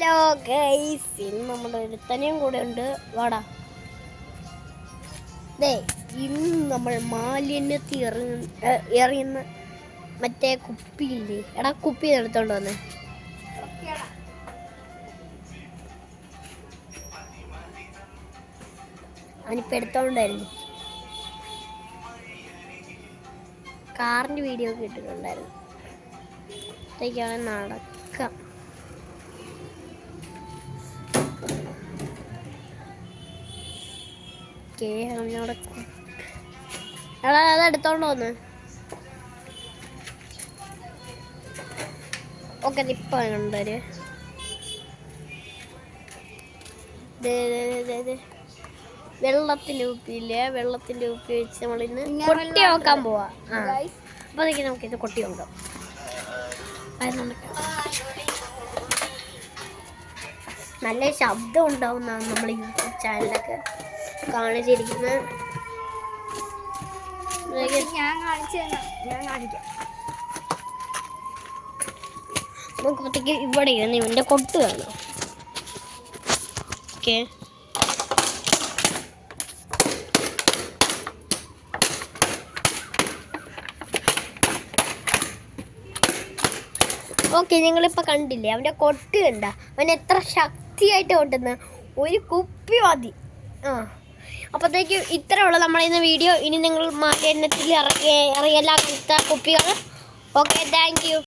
Hello guys, ഇന്ന് നമ്മുടെ ഒരുത്തനെയും കൂടെ ഉണ്ട്. വാടാ. ഇന്ന് നമ്മൾ മാലിന്യത്തിൽ എറിയുന്ന മറ്റേ കുപ്പിയില്ലേ, എടാ കുപ്പി എടുത്തോണ്ട് വന്നേ. അവനിപ്പോൾ എടുത്തോണ്ടായിരുന്നു. കാറിൻ്റെ വീഡിയോ ഒക്കെ ഇട്ടിട്ടുണ്ടായിരുന്നു. അത്തേക്കാണ് നടക്കാം. എടാ അതെടുത്തോണ്ട് വന്ന്. ഓക്കെ, ഇപ്പൊ ഉണ്ടൊരു വെള്ളത്തിന്റെ കുപ്പിയില്ലേ, വെള്ളത്തിന്റെ കുപ്പി വെച്ച് നമ്മളിന്ന് കൊട്ടി നോക്കാൻ പോവാ. അപ്പൊ നമുക്കിത് കൊട്ടി നോക്കാം. നല്ല ശബ്ദം ഉണ്ടാവുന്നതാണ് നമ്മൾ യൂട്യൂബ് ചാനലൊക്കെ കാണിച്ചിരിക്കുന്നത്. ഞാൻ കാണിക്കാം. നമുക്കത്തേക്ക് ഇവിടെ ഇരുന്ന് ഇവൻ്റെ കൊട്ട് കാണാം. ഓക്കെ, ഓക്കെ, നിങ്ങളിപ്പോൾ കണ്ടില്ലേ അവൻ്റെ കൊട്ട് കണ്ട. അവൻ എത്ര ശക്തിയായിട്ട് കൊട്ടുന്ന ഒരു കുപ്പി മതി. അപ്പോഴത്തേക്ക് ഇത്ര ഉള്ള നമ്മളിന്ന് വീഡിയോ. ഇനി നിങ്ങൾ മാലിന്യത്തിൽ അറിയലാത്ത കുപ്പികൾ. Okay, thank you.